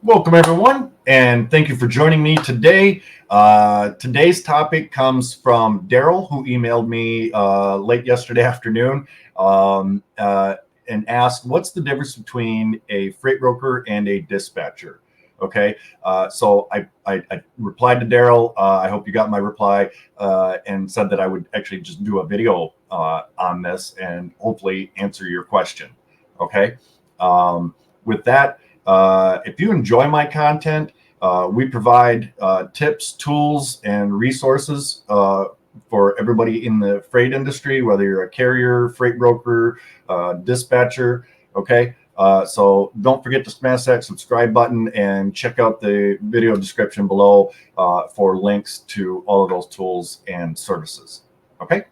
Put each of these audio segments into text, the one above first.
Welcome, everyone, and thank you for joining me today. Today's topic comes from Daryl, who emailed me late yesterday afternoon um, uh, and asked, what's the difference between a freight broker and a dispatcher? Okay, so I replied to Daryl. I hope you got my reply and said that I would actually just do a video on this and hopefully answer your question. Okay, with that, if you enjoy my content, we provide tips, tools, and resources for everybody in the freight industry, whether you're a carrier, freight broker, dispatcher. Okay. So don't forget to smash that subscribe button and check out the video description below for links to all of those tools and services. Okay.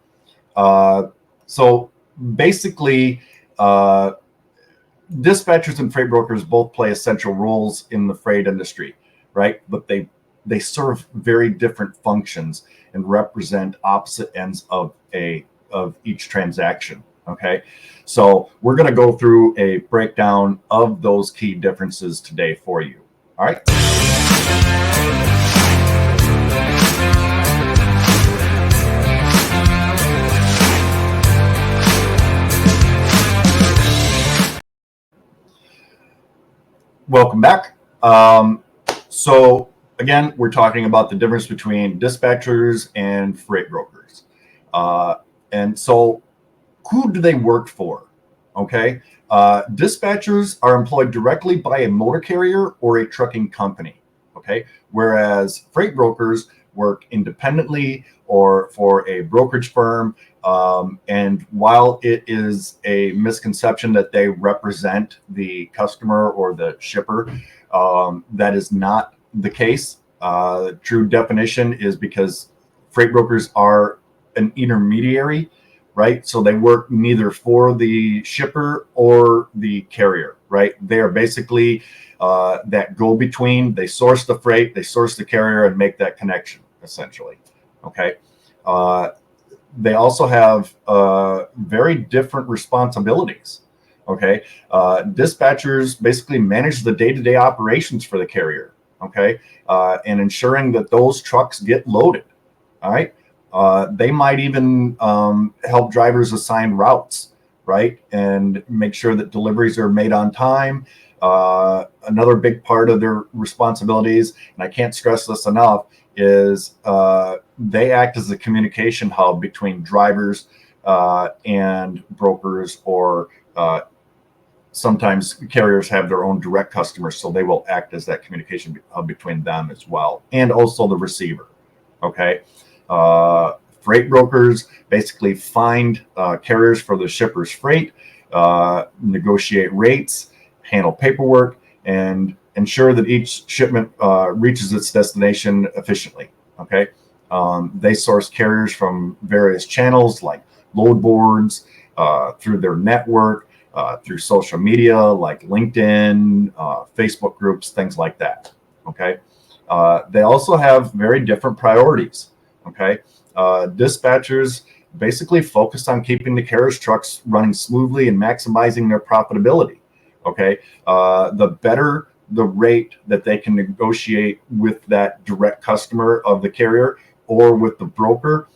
So basically, dispatchers and freight brokers both play essential roles in the freight industry, right? But they serve very different functions and represent opposite ends of each transaction. Okay, so we're going to go through a breakdown of those key differences today for you. All right. Welcome back. So again, we're talking about the difference between dispatchers and freight brokers. And so who do they work for? Okay. Dispatchers are employed directly by a motor carrier or a trucking company. Okay. Whereas freight brokers work independently or for a brokerage firm. And while it is a misconception that they represent the customer or the shipper, that is not the case. True definition is because freight brokers are an intermediary, right? So they work neither for the shipper or the carrier, right? They are basically that go-between. They source the freight, they source the carrier, and make that connection, essentially. Okay. They also have very different responsibilities. Okay. Dispatchers basically manage the day-to-day operations for the carrier. Okay. And ensuring that those trucks get loaded. All right. They might even help drivers assign routes, right? And make sure that deliveries are made on time. Another big part of their responsibilities, and I can't stress this enough, is they act as a communication hub between drivers and brokers, or sometimes carriers have their own direct customers, so they will act as that communication hub between them as well, and also the receiver. Okay. Freight brokers basically find carriers for the shipper's freight, negotiate rates, handle paperwork, and ensure that each shipment reaches its destination efficiently. Okay. They source carriers from various channels like load boards, through their network, through social media like LinkedIn, Facebook groups, things like that. Okay. They also have very different priorities. Okay. Dispatchers basically focus on keeping the carrier's trucks running smoothly and maximizing their profitability. Okay. The better the rate that they can negotiate with that direct customer of the carrier or with the broker,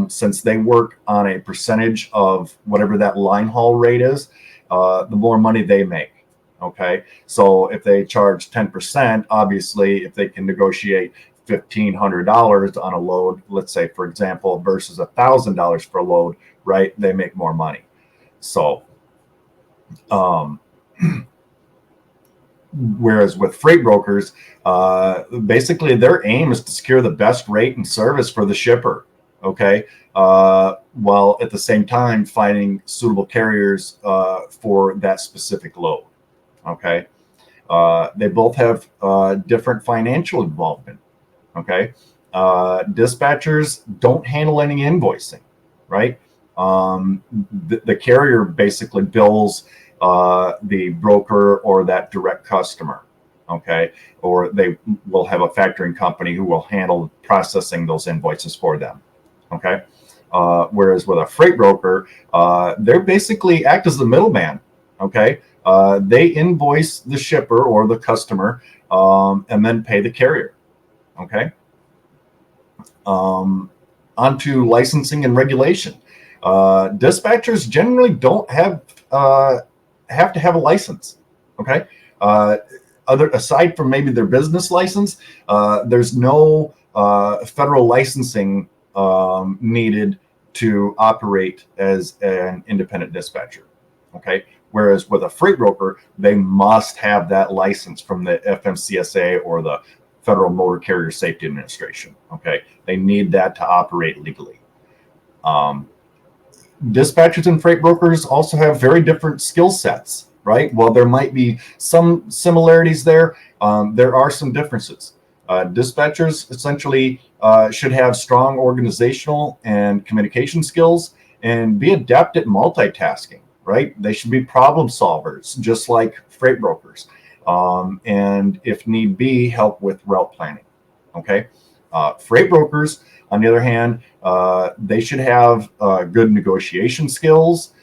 since they work on a percentage of whatever that line haul rate is, the more money they make. Okay. So if they charge 10%, obviously, if they can negotiate $1,500 on a load, let's say, for example, versus $1,000 per load, right, they make more money. So, whereas with freight brokers, basically their aim is to secure the best rate and service for the shipper. Okay. While at the same time finding suitable carriers for that specific load. Okay. They both have different financial involvement. Okay. Dispatchers don't handle any invoicing, right? The carrier basically bills the broker or that direct customer. Okay. Or they will have a factoring company who will handle processing those invoices for them. Okay. Whereas with a freight broker, they basically act as the middleman. Okay. they invoice the shipper or the customer and then pay the carrier. Okay. Onto licensing and regulation. Dispatchers generally don't have to have a license. Okay. Aside from maybe their business license, there's no federal licensing needed to operate as an independent dispatcher. Okay. Whereas with a freight broker, they must have that license from the FMCSA or the Federal Motor Carrier Safety Administration. Okay. They need that to operate legally. Dispatchers and freight brokers also have very different skill sets, right? While there might be some similarities there, there are some differences. Dispatchers essentially should have strong organizational and communication skills and be adept at multitasking, right? They should be problem solvers, just like freight brokers. And if need be, help with route planning. Okay. Freight brokers, on the other hand, they should have good negotiation skills,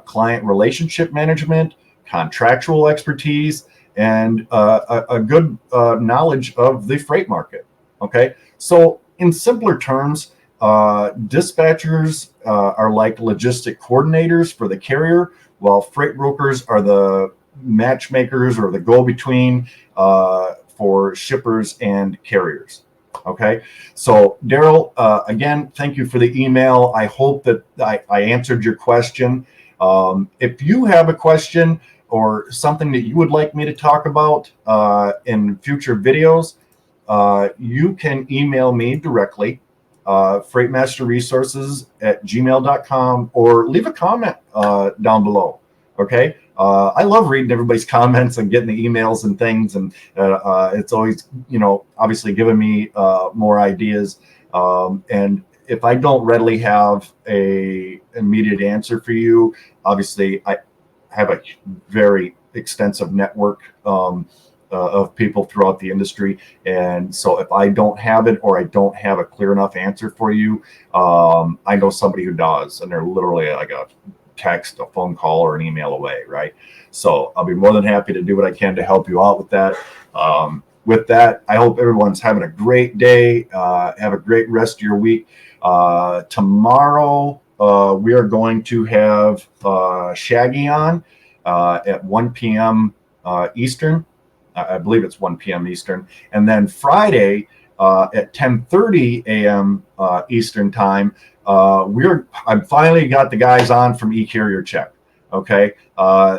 client relationship management, contractual expertise, and a good knowledge of the freight market. Okay. So in simpler terms, dispatchers are like logistic coordinators for the carrier, while freight brokers are the matchmakers or the go-between for shippers and carriers. Okay, so Daryl, again, thank you for the email. I hope that I answered your question. If you have a question or something that you would like me to talk about in future videos, you can email me directly, freightmasterresources@gmail.com, or leave a comment down below. Okay. I love reading everybody's comments and getting the emails and things, and it's always, obviously giving me more ideas. And if I don't readily have a immediate answer for you, obviously I have a very extensive network of people throughout the industry, and so if I don't have it or I don't have a clear enough answer for you, I know somebody who does, and they're literally like a text, a phone call, or an email away, right? So I'll be more than happy to do what I can to help you out with that. With that, I hope everyone's having a great day. Have a great rest of your week. Tomorrow, we are going to have Shaggy on at 1 p.m. Eastern. I believe it's 1 p.m. Eastern. And then Friday at 10:30 a.m. Eastern time, I've finally got the guys on from eCarrierCheck. Okay.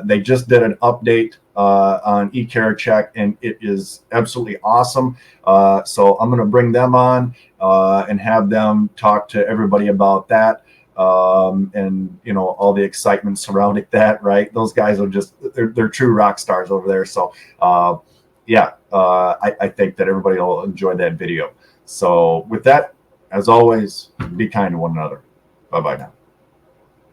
They just did an update on eCarrierCheck, and it is absolutely awesome. So I'm going to bring them on and have them talk to everybody about that. And all the excitement surrounding that, right? Those guys are they're true rock stars over there. So I think that everybody will enjoy that video. So with that, as always, be kind to one another. Bye-bye now.